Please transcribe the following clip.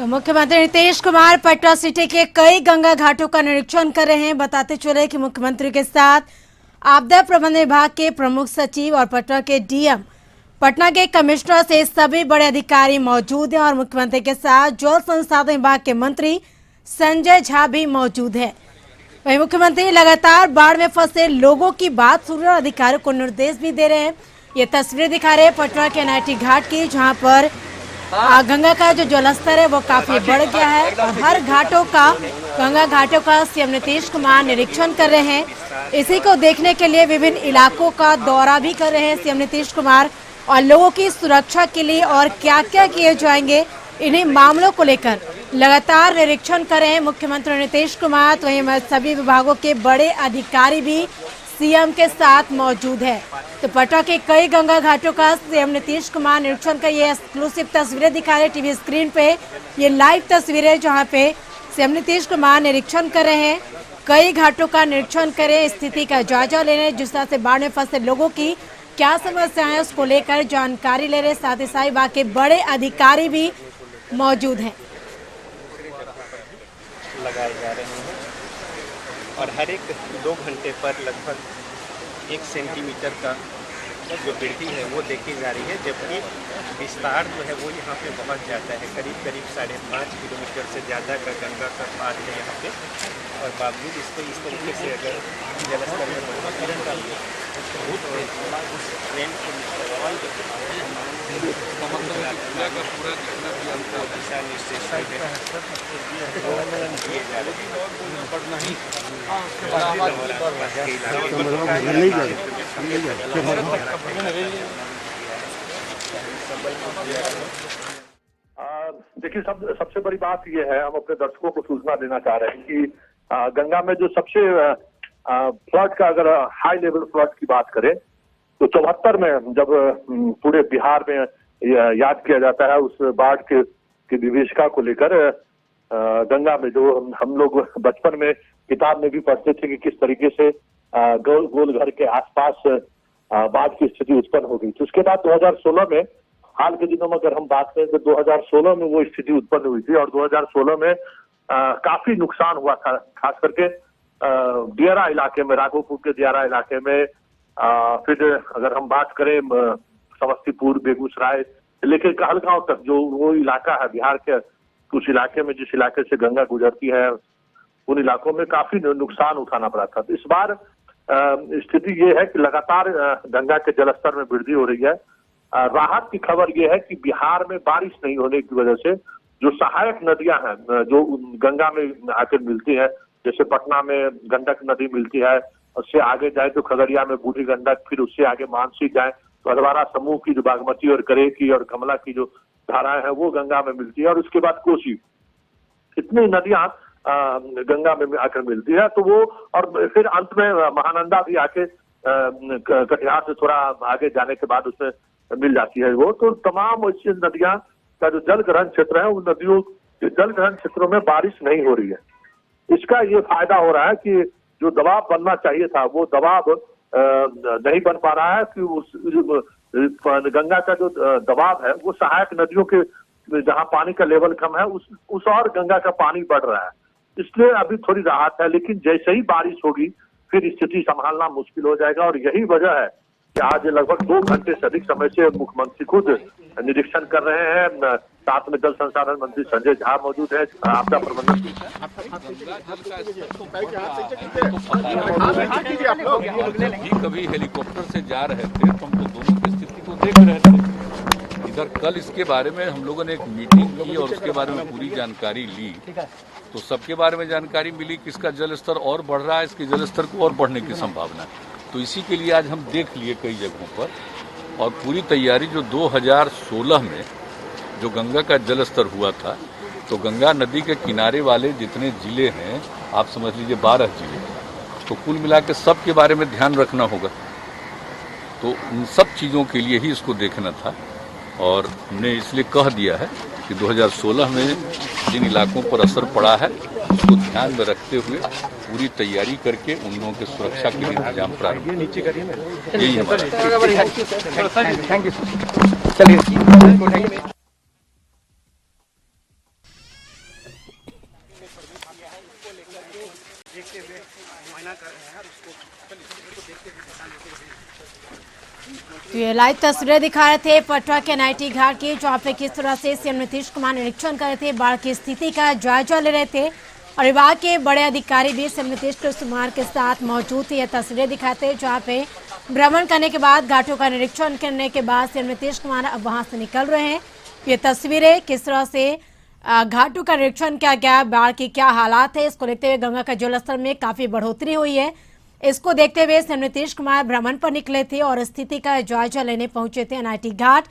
तो मुख्यमंत्री नीतीश कुमार पटना सिटी के कई गंगा घाटों का निरीक्षण कर रहे हैं। बताते चले कि मुख्यमंत्री के साथ आपदा प्रबंधन विभाग के प्रमुख सचिव और पटना के डीएम, पटना के कमिश्नर से सभी बड़े अधिकारी मौजूद हैं और मुख्यमंत्री के साथ जल संसाधन विभाग के मंत्री संजय झा भी मौजूद है। वहीं मुख्यमंत्री लगातार बाढ़ में फंसे लोगों की बात सुन रहे और अधिकारियों को निर्देश भी दे रहे हैं। ये तस्वीरें दिखा रहे हैं पटना के एनआईटी घाट की, जहां पर गंगा का जो जलस्तर है वो काफी बढ़ गया है और हर घाटों का गंगा घाटों का सीएम नीतीश कुमार निरीक्षण कर रहे हैं। इसी को देखने के लिए विभिन्न इलाकों का दौरा भी कर रहे हैं सीएम नीतीश कुमार और लोगों की सुरक्षा के लिए और क्या क्या किए जाएंगे इन्हीं मामलों को लेकर लगातार निरीक्षण कर रहे हैं मुख्यमंत्री नीतीश कुमार। तो वहीं सभी विभागों के बड़े अधिकारी भी सीएम के साथ मौजूद है। तो पटना के कई गंगा घाटों का सीएम नीतीश कुमार निरीक्षण का ये एक्सक्लूसिव तस्वीरें दिखा रहे टीवी स्क्रीन पे। ये लाइव तस्वीरें जहां पे सीएम नीतीश कुमार निरीक्षण कर रहे हैं, कई घाटों का निरीक्षण करें, स्थिति का जायजा ले रहे हैं, जिस तरह से बाढ़ में फंसे लोगों की क्या समस्याएं है उसको लेकर जानकारी ले रहे। साथ ही साथ विभाग के बड़े अधिकारी भी मौजूद हैं। लगाए जा रहे हैं और हर एक 2 घंटे पर लगभग 1 सेंटीमीटर का जो वृद्धि है वो देखी जा रही है, जबकि विस्तार जो है वो यहाँ पे बहुत ज़्यादा है। करीब 5.5 किलोमीटर से ज़्यादा का गंगा का पार है यहाँ पे और बावजूद इसको इस तरीके से अगर जलस्तर में बढ़ोतरी होती है उस ट्रेंड को दिशा निर्देश किए जा रहे देखिए, सबसे बड़ी बात यह है, हम अपने दर्शकों को सूचना देना चाह रहे हैं कि गंगा में जो सबसे फ्लड का, अगर हाई लेवल फ्लड की बात करें तो 74 में जब पूरे बिहार में याद किया जाता है उस बाढ़ के विभीषिका को लेकर, गंगा में जो हम लोग बचपन में किताब में भी पढ़ते थे कि किस तरीके से गोल घर के आसपास बाढ़ की स्थिति उत्पन्न हो गई थी। उसके बाद 2016 में, हाल के दिनों में अगर हम बात करें तो 2016 में वो स्थिति उत्पन्न हुई थी और 2016 में काफी नुकसान हुआ था, खास करके दियारा इलाके में, राघोपुर के दियारा इलाके में। फिर अगर हम बात करें समस्तीपुर, बेगूसराय लेकर कहलगांव तक, जो वो इलाका है बिहार के कुछ इलाके में, जिस इलाके से गंगा गुजरती है, उन इलाकों में काफी नुकसान उठाना पड़ा था। तो इस बार स्थिति ये है कि लगातार गंगा के जलस्तर में वृद्धि हो रही है। राहत की खबर ये है कि बिहार में बारिश नहीं होने की वजह से जो सहायक नदियां हैं जो गंगा में आकर मिलती है, जैसे पटना में गंडक नदी मिलती है, उससे आगे जाए तो खगड़िया में बूढ़ी गंडक, फिर उससे आगे मानसी जाए तो अधवारा समूह की जो बागमती और करेह की और कमला की जो धाराएं हैं वो गंगा में मिलती है, और उसके बाद कोसी, इतनी नदियां गंगा में आकर मिलती है। तो वो, और फिर अंत में महानंदा भी आके कटिहार से थोड़ा आगे जाने के बाद उसमें मिल जाती है वो। तो तमाम ऐसी नदियां का जो जल ग्रहण क्षेत्र है, उन नदियों के जल ग्रहण क्षेत्रों में बारिश नहीं हो रही है। इसका ये फायदा हो रहा है कि जो दबाव बनना चाहिए था वो दबाव नहीं बन पा रहा है, कि उस गंगा का जो दबाव है वो सहायक नदियों के जहां पानी का लेवल कम है उस और गंगा का पानी बढ़ रहा है, इसलिए अभी थोड़ी राहत है। लेकिन जैसे ही बारिश होगी फिर स्थिति संभालना मुश्किल हो जाएगा, और यही वजह है कि आज लगभग 2 घंटे से अधिक समय से मुख्यमंत्री खुद निरीक्षण कर रहे हैं। साथ में जल संसाधन मंत्री संजय झा मौजूद है, आपदा प्रबंधन। कभी हेलीकॉप्टर से जा रहे थे तो हम लोग दोनों की स्थिति को देख रहे थे इधर। कल इसके बारे में हम लोगों ने एक मीटिंग की और उसके बारे में पूरी जानकारी ली, तो सबके बारे में जानकारी मिली कि इसका जल स्तर और बढ़ रहा है, इसके जल स्तर को और बढ़ने की संभावना है। तो इसी के लिए आज हम देख लिए कई जगहों पर, और पूरी तैयारी जो 2016 में जो गंगा का जल स्तर हुआ था, तो गंगा नदी के किनारे वाले जितने जिले हैं, आप समझ लीजिए 12 जिले, तो कुल मिला के सब के बारे में ध्यान रखना होगा। तो उन सब चीज़ों के लिए ही इसको देखना था, और हमने इसलिए कह दिया है कि 2016 में जिन इलाकों पर असर पड़ा है उसको ध्यान में रखते हुए पूरी तैयारी करके उन लोगों के सुरक्षा के लिए इंतजाम प्रारंभ यही हमारा। Thank you. चलिए। तो ये लाइव तस्वीरें दिखा रहे थे पटवा के एनआईटी घाट की, जहाँ पे किस तरह से सीएम नीतीश कुमार निरीक्षण कर रहे थे, बाढ़ की स्थिति का जायजा ले रहे थे और विभाग के बड़े अधिकारी भी सीएम नीतीश कुमार के साथ मौजूद थे। ये तस्वीरें दिखाते जहाँ पे भ्रमण करने के बाद घाटों का निरीक्षण करने के बाद सीएम नीतीश कुमार अब वहां से निकल रहे हैं। ये तस्वीरें किस तरह से घाटों का निरीक्षण किया गया, बाढ़ की क्या हालात है, इसको देखते हुए गंगा का जलस्तर में काफी बढ़ोतरी हुई है। इसको देखते हुए सीएम नीतीश कुमार भ्रमण पर निकले थे और स्थिति का जायजा लेने पहुंचे थे एनआईटी घाट।